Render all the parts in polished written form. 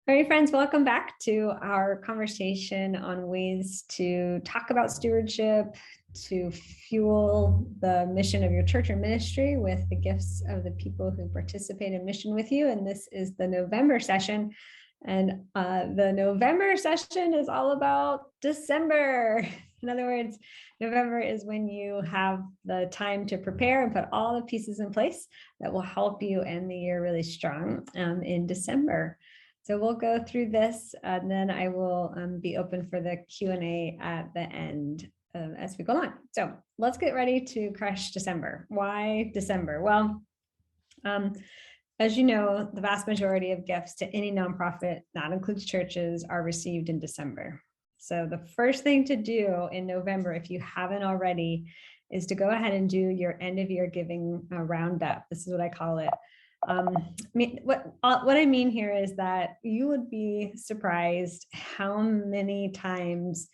All right, friends, welcome back to our conversation on ways to talk about stewardship, to fuel the mission of your church or ministry with the gifts of the people who participate in mission with you. And this is the November session. And the November session is all about December. In other words, November is when you have the time to prepare and put all the pieces in place that will help you end the year really strong in December. So we'll go through this, and then I will be open for the Q&A at the end as we go on. So let's get ready to crush December. Why December? Well, as you know, the vast majority of gifts to any nonprofit, that includes churches, are received in December. So the first thing to do in November, if you haven't already, is to go ahead and do your end of year giving roundup. This is what I call it. What I mean here is that you would be surprised how many times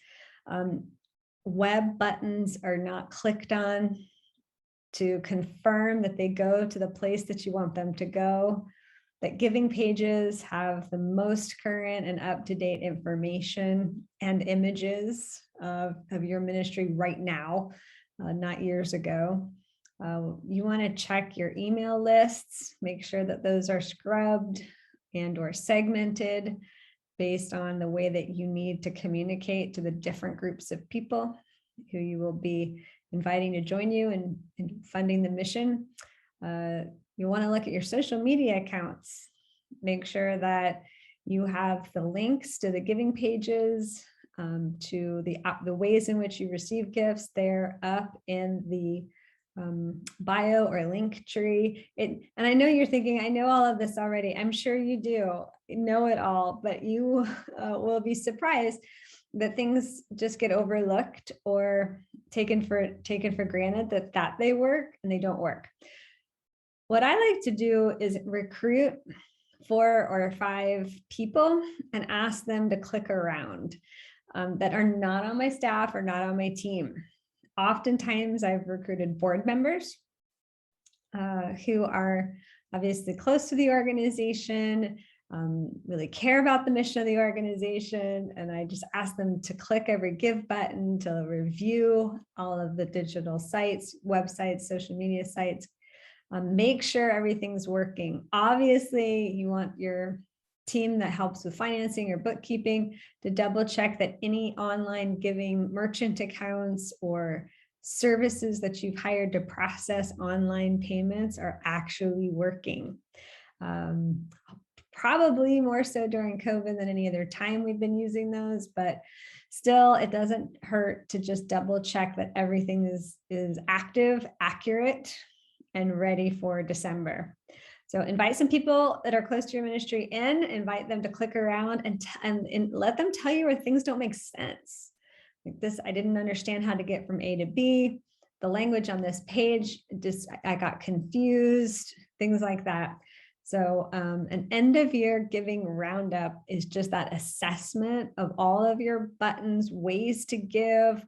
web buttons are not clicked on to confirm that they go to the place that you want them to go, that giving pages have the most current and up-to-date information and images of your ministry right now, not years ago. You want to check your email lists, make sure that those are scrubbed and or segmented based on the way that you need to communicate to the different groups of people who you will be inviting to join you in funding the mission. You want to look at your social media accounts, make sure that you have the links to the giving pages, to the ways in which you receive gifts. They're up in the bio or link tree. And I know you're thinking, I know all of this already. I'm sure you do know it all, but you will be surprised that things just get overlooked or taken for granted that they work and they don't work. What I like to do is recruit 4 or 5 people and ask them to click around that are not on my staff or not on my team. Oftentimes I've recruited board members who are obviously close to the organization, really care about the mission of the organization. And I just ask them to click every give button, to review all of the digital sites, websites, social media sites, make sure everything's working. Obviously, you want your team that helps with financing or bookkeeping to double check that any online giving merchant accounts or services that you've hired to process online payments are actually working. Probably more so during COVID than any other time we've been using those, but still it doesn't hurt to just double check that everything is active, accurate, and ready for December. So invite some people that are close to your ministry in, invite them to click around and let them tell you where things don't make sense. Like this, I didn't understand how to get from A to B. The language on this page, I got confused, things like that. So an end of year giving roundup is just that assessment of all of your buttons, ways to give.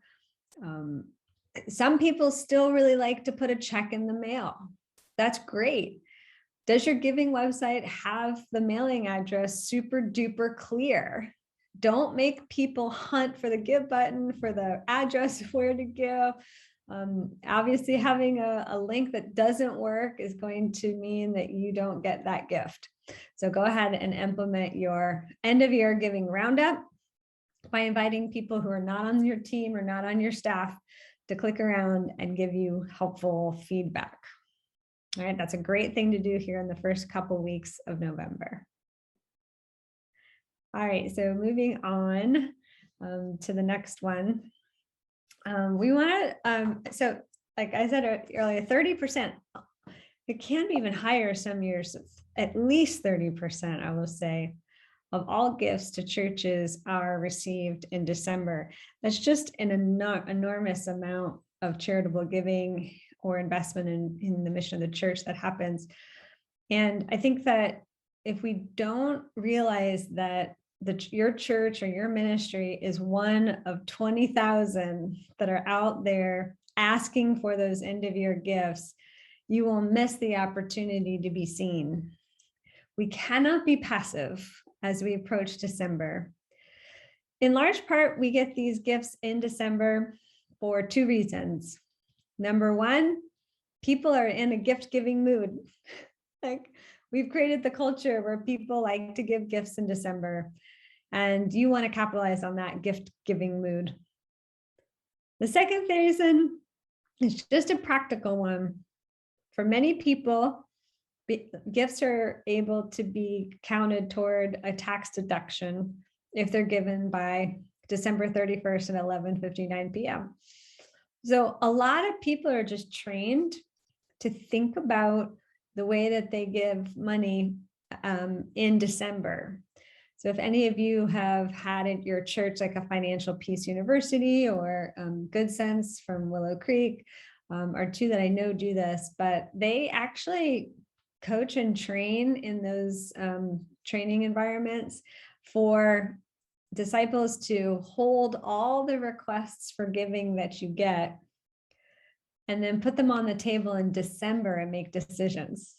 Some people still really like to put a check in the mail. That's great. Does your giving website have the mailing address super duper clear? Don't make people hunt for the give button, for the address of where to give. Obviously, having a link that doesn't work is going to mean that you don't get that gift. So go ahead and implement your end of year giving roundup by inviting people who are not on your team or not on your staff to click around and give you helpful feedback. All right, that's a great thing to do here in the first couple weeks of November. All right, so moving on to the next one. We want to, so like I said earlier, 30%, it can be even higher some years, at least 30%, I will say, of all gifts to churches are received in December. That's just an enormous amount of charitable giving or investment in the mission of the church that happens. And I think that if we don't realize that your church or your ministry is one of 20,000 that are out there asking for those end of year gifts, you will miss the opportunity to be seen. We cannot be passive as we approach December. In large part, we get these gifts in December for two reasons. Number one, people are in a gift-giving mood. Like, we've created the culture where people like to give gifts in December, and you want to capitalize on that gift-giving mood. The second reason is just a practical one. For many people, gifts are able to be counted toward a tax deduction if they're given by December 31st at 11:59 p.m. So a lot of people are just trained to think about the way that they give money in December. So if any of you have had at your church, like a Financial Peace University or Good Sense from Willow Creek, are two that I know do this, but they actually coach and train in those training environments for disciples to hold all the requests for giving that you get and then put them on the table in December and make decisions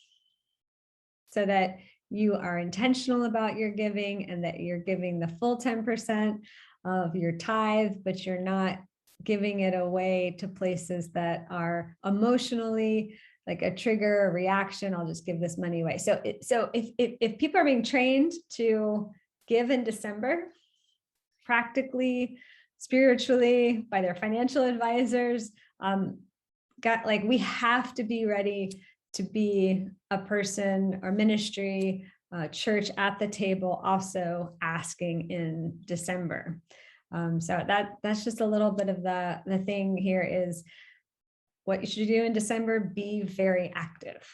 so that you are intentional about your giving and that you're giving the full 10% of your tithe, but you're not giving it away to places that are emotionally like a trigger, a reaction. I'll just give this money away. So if people are being trained to give in December, practically, spiritually, by their financial advisors, we have to be ready to be a person or ministry, church at the table, also asking in December. So that's just a little bit of the thing here is what you should do in December. Be very active,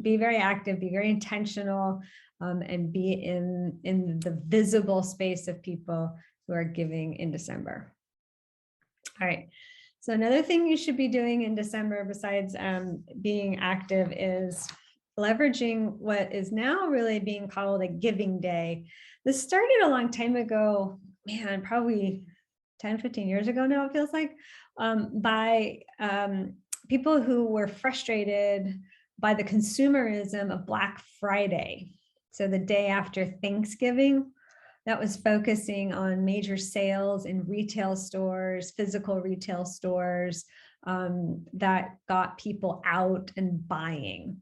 be very active, be very intentional, and be in the visible space of people who are giving in December. All right. So another thing you should be doing in December, besides being active, is leveraging what is now really being called a giving day. This started a long time ago, man, probably 10, 15 years ago now, it feels like, by people who were frustrated by the consumerism of Black Friday. So the day after Thanksgiving, that was focusing on major sales in retail stores, physical retail stores, that got people out and buying.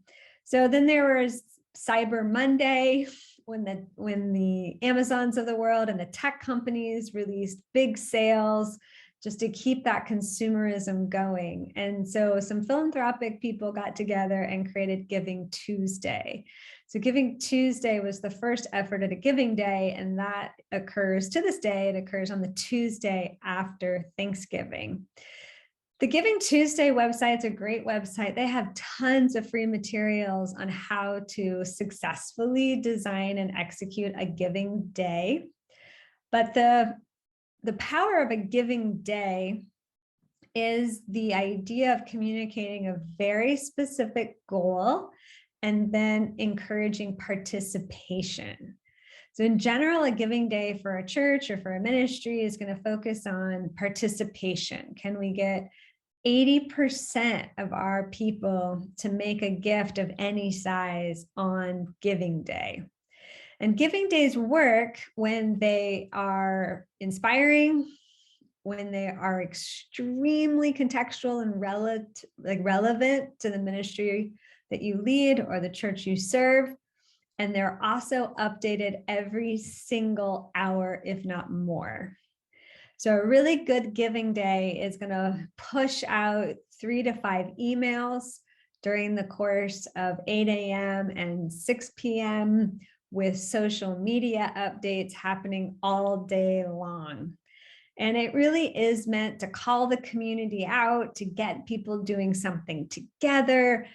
So then there was Cyber Monday, when the Amazons of the world and the tech companies released big sales just to keep that consumerism going. And so some philanthropic people got together and created Giving Tuesday. So Giving Tuesday was the first effort at a giving day, and that occurs to this day. It occurs on the Tuesday after Thanksgiving. The Giving Tuesday website's a great website. They have tons of free materials on how to successfully design and execute a giving day. But the power of a giving day is the idea of communicating a very specific goal and then encouraging participation. So in general, a giving day for a church or for a ministry is going to focus on participation. Can we get 80% of our people to make a gift of any size on giving day? And giving days work when they are inspiring, when they are extremely contextual and relevant to the ministry that you lead or the church you serve. And they're also updated every single hour, if not more. So a really good giving day is going to push out 3 to 5 emails during the course of 8 a.m. and 6 p.m. with social media updates happening all day long. And it really is meant to call the community out, to get people doing something together.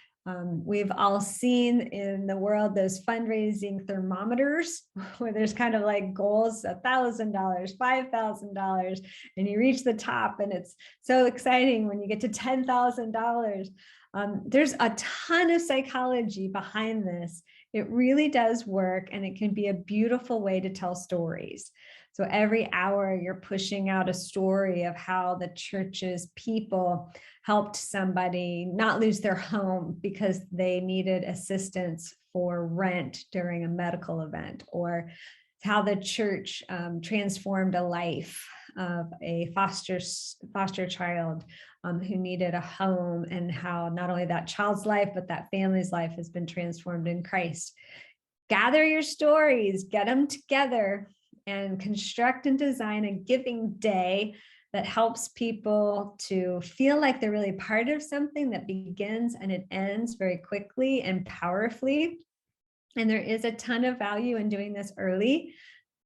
We've all seen in the world those fundraising thermometers where there's kind of like goals, $1,000, $5,000, and you reach the top, and it's so exciting when you get to $10,000. There's a ton of psychology behind this. It really does work, and it can be a beautiful way to tell stories. So every hour you're pushing out a story of how the church's people helped somebody not lose their home because they needed assistance for rent during a medical event, or how the church transformed a life of a foster child who needed a home, and how not only that child's life, but that family's life has been transformed in Christ. Gather your stories, get them together, and construct and design a giving day that helps people to feel like they're really part of something that begins and it ends very quickly and powerfully. And there is a ton of value in doing this early.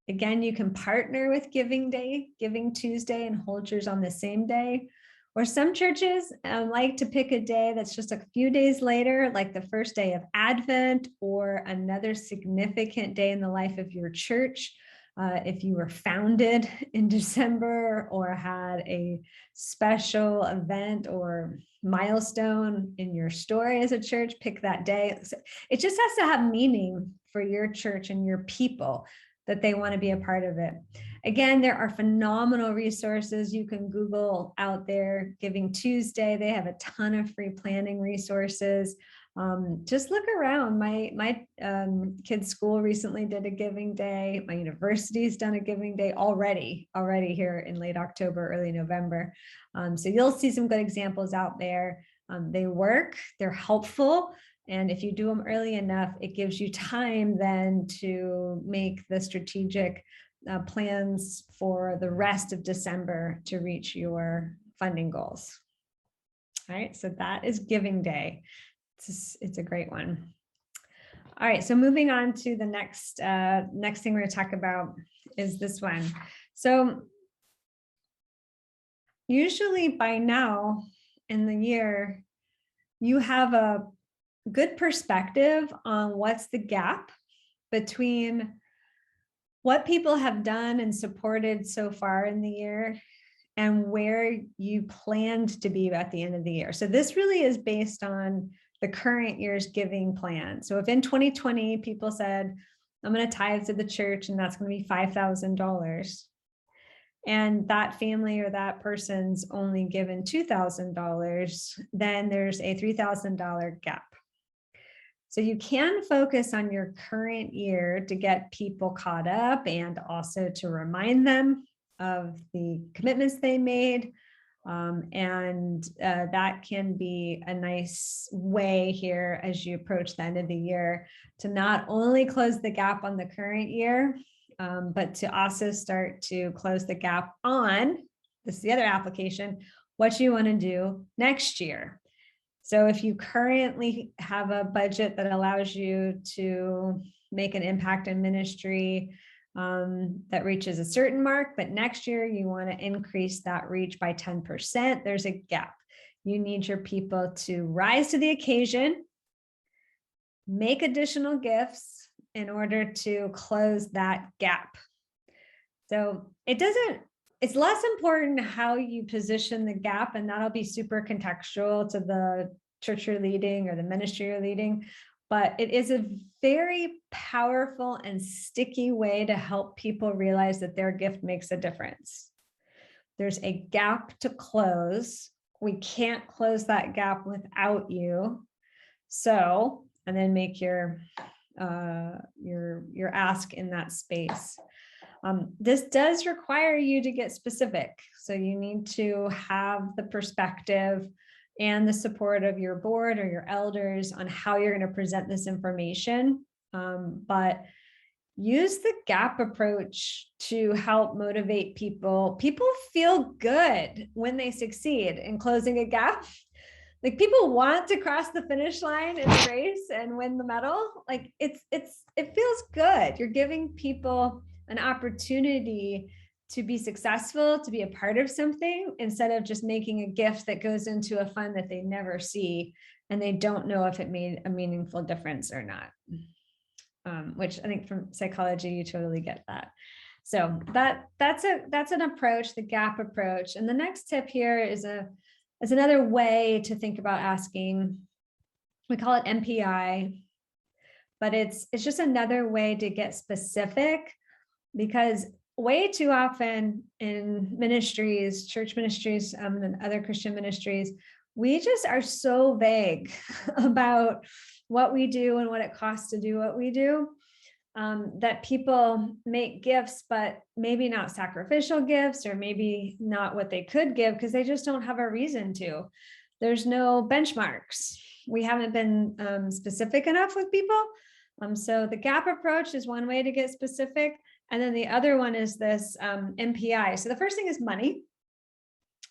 Again, you can partner with Giving Day, Giving Tuesday, and hold yours on the same day. Or some churches like to pick a day that's just a few days later, like the first day of Advent, or another significant day in the life of your church. If you were founded in December or had a special event or milestone in your story as a church, pick that day. So it just has to have meaning for your church and your people, that they want to be a part of it. Again, there are phenomenal resources you can Google out there. Giving Tuesday, they have a ton of free planning resources. Just look around. My kids' school recently did a giving day. My university's done a giving day already here in late October, early November. So you'll see some good examples out there. They work, they're helpful. And if you do them early enough, it gives you time then to make the strategic plans for the rest of December to reach your funding goals. All right, so that is Giving Day. It's a great one. All right, so moving on to the next thing we're going to talk about is this one. So usually by now in the year, you have a good perspective on what's the gap between what people have done and supported so far in the year and where you planned to be at the end of the year. So this really is based on the current year's giving plan. So if in 2020 people said, I'm going to tithe to the church and that's going to be $5,000, and that family or that person's only given $2,000, then there's a $3,000 gap. So you can focus on your current year to get people caught up and also to remind them of the commitments they made. That can be a nice way here as you approach the end of the year to not only close the gap on the current year, but to also start to close the gap on, this is the other application, what you want to do next year. So if you currently have a budget that allows you to make an impact in ministry that reaches a certain mark, but next year you want to increase that reach by 10%, there's a gap. You need your people to rise to the occasion, make additional gifts in order to close that gap. So it's less important how you position the gap, and that'll be super contextual to the church you're leading or the ministry you're leading, but it is a very powerful and sticky way to help people realize that their gift makes a difference. There's a gap to close. We can't close that gap without you. So, and then make your ask in that space. This does require you to get specific. So you need to have the perspective and the support of your board or your elders on how you're going to present this information. But use the gap approach to help motivate people. People feel good when they succeed in closing a gap. Like, people want to cross the finish line in the race and win the medal. Like, it feels good. You're giving people an opportunity to be successful, to be a part of something, instead of just making a gift that goes into a fund that they never see and they don't know if it made a meaningful difference or not. Which I think from psychology, you totally get that. So that's an approach, the gap approach. And the next tip here is another way to think about asking. We call it MPI, but it's just another way to get specific, because way too often in ministries, church ministries, and other Christian ministries, we just are so vague about what we do and what it costs to do what we do. that people make gifts, but maybe not sacrificial gifts, or maybe not what they could give because they just don't have a reason to. There's no benchmarks. We haven't been specific enough with people. So the gap approach is one way to get specific. And then the other one is this MPI. So the first thing is money.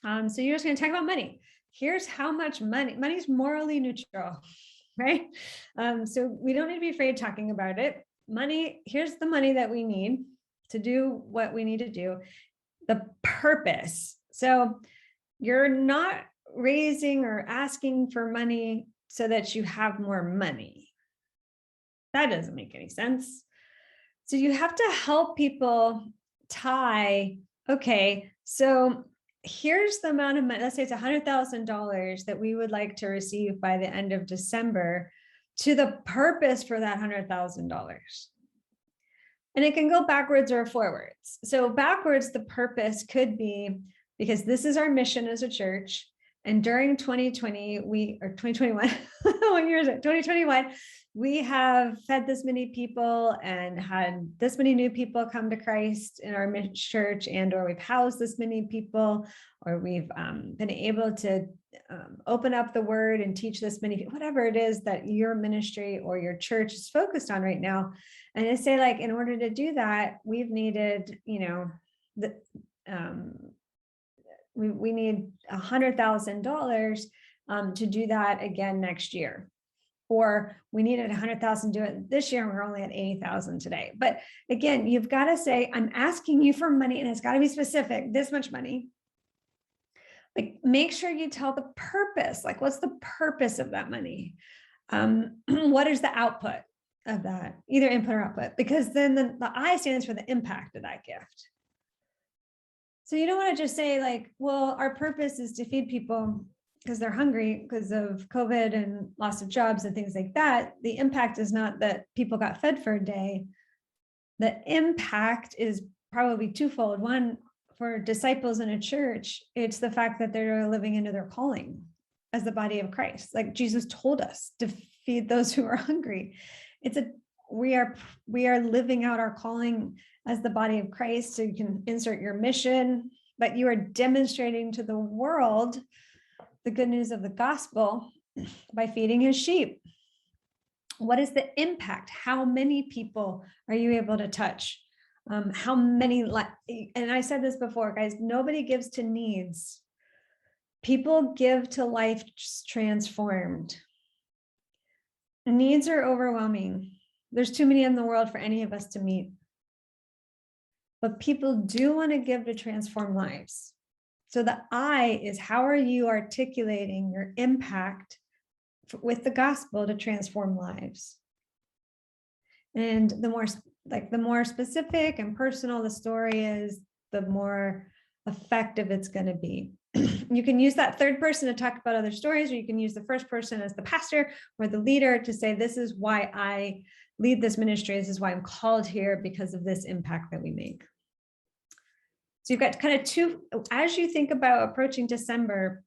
So you're just going to talk about money. Here's how much money. Money is morally neutral, right? So we don't need to be afraid talking about it. Money, here's the money that we need to do what we need to do. The purpose. So you're not raising or asking for money so that you have more money. That doesn't make any sense. So you have to help people tie, okay, so here's the amount of money, let's say it's $100,000 that we would like to receive by the end of December, to the purpose for that $100,000. And it can go backwards or forwards. So backwards, the purpose could be, because this is our mission as a church, and during 2020, or 2021, what year is it? 2021, we have fed this many people and had this many new people come to Christ in our church, and or we've housed this many people, or we've been able to open up the word and teach this many people, whatever it is that your ministry or your church is focused on right now. And I say, like, in order to do that, we've needed, we need $100,000 to do that again next year. Or we needed 100,000 to do it this year, and we're only at 80,000 today. But again, you've got to say, I'm asking you for money, and it's got to be specific, this much money. Like, make sure you tell the purpose, like, what's the purpose of that money? What is the output of that, either input or output? Because then the I stands for the impact of that gift. So you don't want to just say, like, well, our purpose is to feed people because they're hungry because of COVID and loss of jobs and things like that. The impact is not that people got fed for a day. The impact is probably twofold. One, for disciples in a church, it's the fact that they're living into their calling as the body of Christ. Like Jesus told us to feed those who are hungry. We are living out our calling as the body of Christ. So you can insert your mission, but you are demonstrating to the world the good news of the gospel by feeding his sheep. What is the impact? How many people are you able to touch? How many, and I said this before, guys, nobody gives to needs. People give to life transformed. Needs are overwhelming. There's too many in the world for any of us to meet. But people do want to give to transform lives. So the I is, how are you articulating your impact with the gospel to transform lives? And the more specific and personal the story is, the more effective it's going to be. You can use that third person to talk about other stories, or you can use the first person as the pastor or the leader to say, this is why I lead this ministry. This is why I'm called here, because of this impact that we make. So you've got kind of two, as you think about approaching December,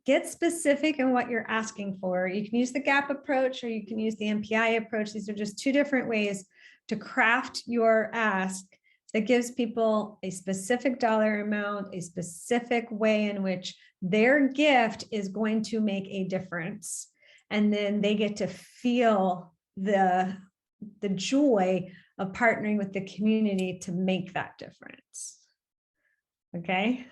get specific in what you're asking for. You can use the GAP approach, or you can use the MPI approach. These are just two different ways to craft your ask that gives people a specific dollar amount, a specific way in which their gift is going to make a difference. And then they get to feel the joy of partnering with the community to make that difference. Okay,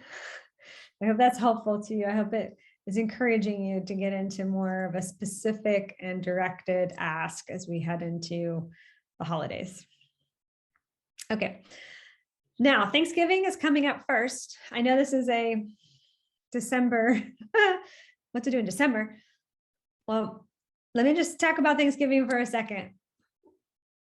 I hope that's helpful to you. I hope it is encouraging you to get into more of a specific and directed ask as we head into the holidays. Okay, now Thanksgiving is coming up first. I know this is a December, what to do in December. Well, let me just talk about Thanksgiving for a second.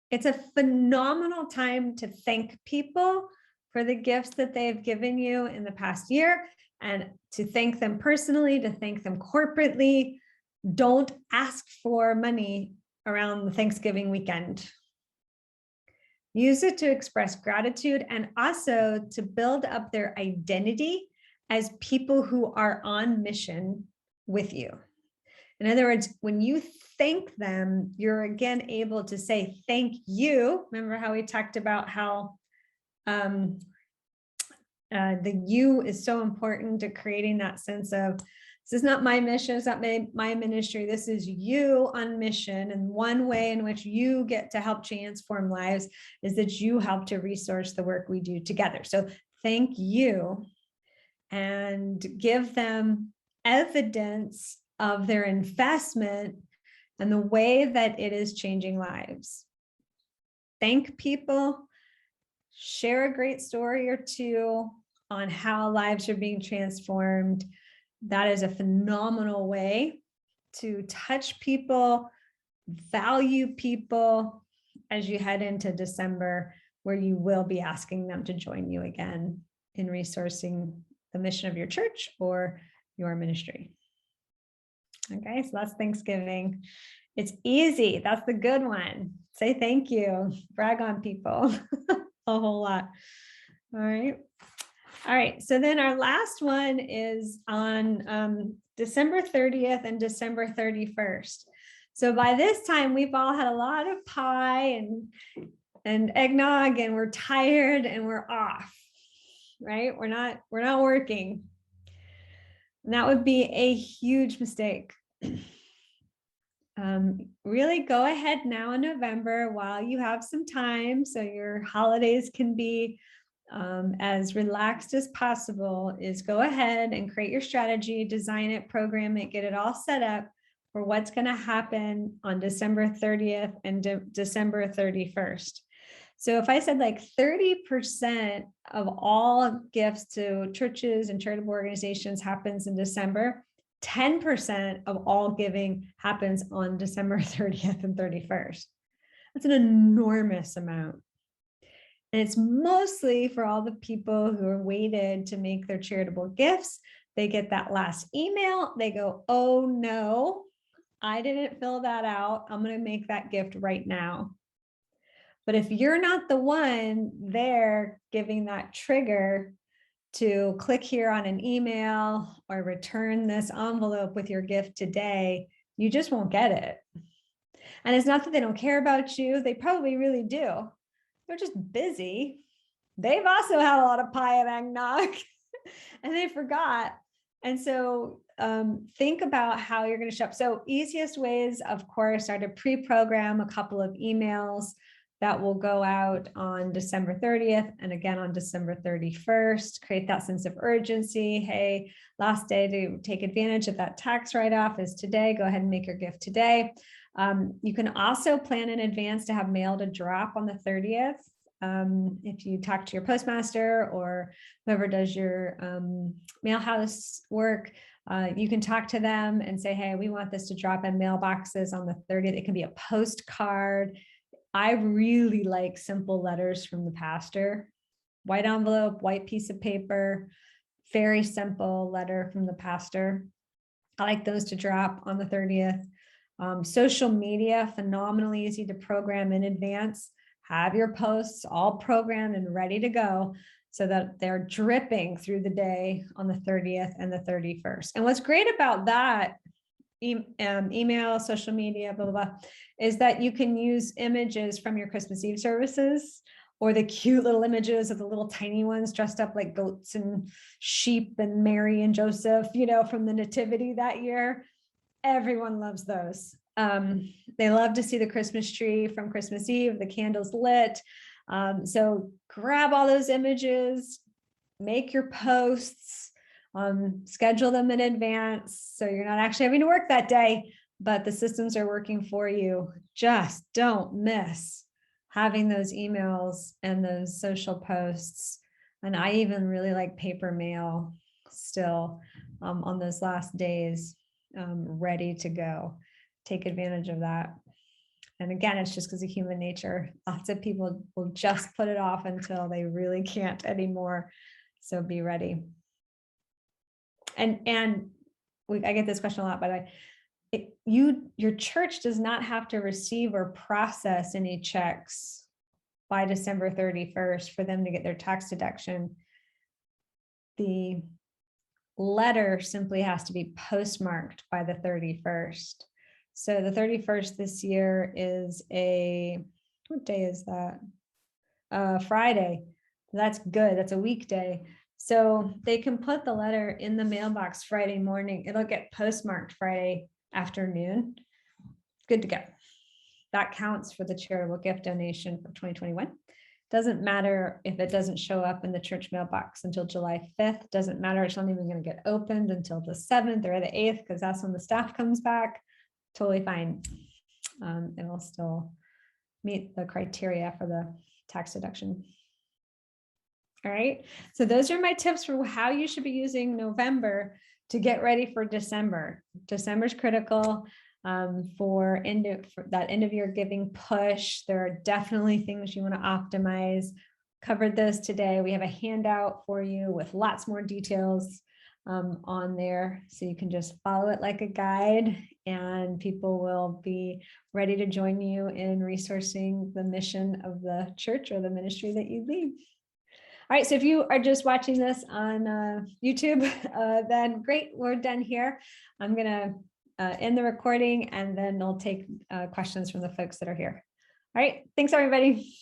It's a phenomenal time to thank people for the gifts that they've given you in the past year, and to thank them personally, to thank them corporately. Don't ask for money around the Thanksgiving weekend. Use it to express gratitude and also to build up their identity as people who are on mission with you. In other words, when you thank them, you're again able to say thank you. Remember how we talked about how the you is so important to creating that sense of, this is not my mission, it's not my ministry, this is you on mission. And one way in which you get to help transform lives is that you help to resource the work we do together. So thank you, and give them evidence of their investment and the way that it is changing lives. Thank people, share a great story or two on how lives are being transformed. That is a phenomenal way to touch people, value people as you head into December, where you will be asking them to join you again in resourcing the mission of your church or your ministry. Okay, so that's Thanksgiving. It's easy. That's the good one. Say thank you. Brag on people a whole lot. All right. All right. So then our last one is on December 30th and December 31st. So by this time, we've all had a lot of pie and eggnog, and we're tired and we're off, right? We're not working. And that would be a huge mistake. Really go ahead now in November while you have some time, so your holidays can be as relaxed as possible, is go ahead and create your strategy, design it, program it, get it all set up for what's going to happen on December 30th and December 31st. So if I said like 30% of all gifts to churches and charitable organizations happens in December, 10% of all giving happens on December 30th and 31st. That's an enormous amount. And it's mostly for all the people who are waited to make their charitable gifts. They get that last email. They go, oh no, I didn't fill that out. I'm going to make that gift right now. But if you're not the one there giving that trigger to click here on an email or return this envelope with your gift today, you just won't get it. And it's not that they don't care about you. They probably really do. They're just busy. They've also had a lot of pie and eggnog and they forgot. And so think about how you're going to show up. So easiest ways, of course, are to pre-program a couple of emails that will go out on December 30th and again on December 31st. Create that sense of urgency. Hey, last day to take advantage of that tax write-off is today. Go ahead and make your gift today. You can also plan in advance to have mail to drop on the 30th. If you talk to your postmaster or whoever does your mail house work, you can talk to them and say, hey, we want this to drop in mailboxes on the 30th. It can be a postcard. I really like simple letters from the pastor. White envelope, white piece of paper, very simple letter from the pastor. I like those to drop on the 30th. Social media, phenomenally easy to program in advance. Have your posts all programmed and ready to go so that they're dripping through the day on the 30th and the 31st. And what's great about that, email, social media, blah, blah, blah, is that you can use images from your Christmas Eve services or the cute little images of the little tiny ones dressed up like goats and sheep and Mary and Joseph, you know, from the nativity that year. Everyone loves those. They love to see the Christmas tree from Christmas Eve, the candles lit. So grab all those images, make your posts, schedule them in advance so you're not actually having to work that day, but the systems are working for you. Just don't miss having those emails and those social posts. And I even really like paper mail still on those last days, ready to go. Take advantage of that. And again, it's just because of human nature. Lots of people will just put it off until they really can't anymore. So be ready. And I get this question a lot, by the way. Your church does not have to receive or process any checks by December 31st for them to get their tax deduction. The letter simply has to be postmarked by the 31st. So the 31st this year is what day is that? Friday. That's good. That's a weekday. So they can put the letter in the mailbox Friday morning. It'll get postmarked Friday afternoon. Good to go. That counts for the charitable gift donation for 2021. Doesn't matter if it doesn't show up in the church mailbox until July 5th. Doesn't matter. It's not even going to get opened until the 7th or the 8th, because that's when the staff comes back. Totally fine. It will still meet the criteria for the tax deduction. All right. So those are my tips for how you should be using November to get ready for December. December is critical. For that end of year giving push. There are definitely things you want to optimize. Covered those today. We have a handout for you with lots more details on there, so you can just follow it like a guide, and people will be ready to join you in resourcing the mission of the church or the ministry that you lead. All right, so if you are just watching this on YouTube, then great, we're done here. I'm gonna end the recording, and then I'll take questions from the folks that are here. All right, thanks everybody.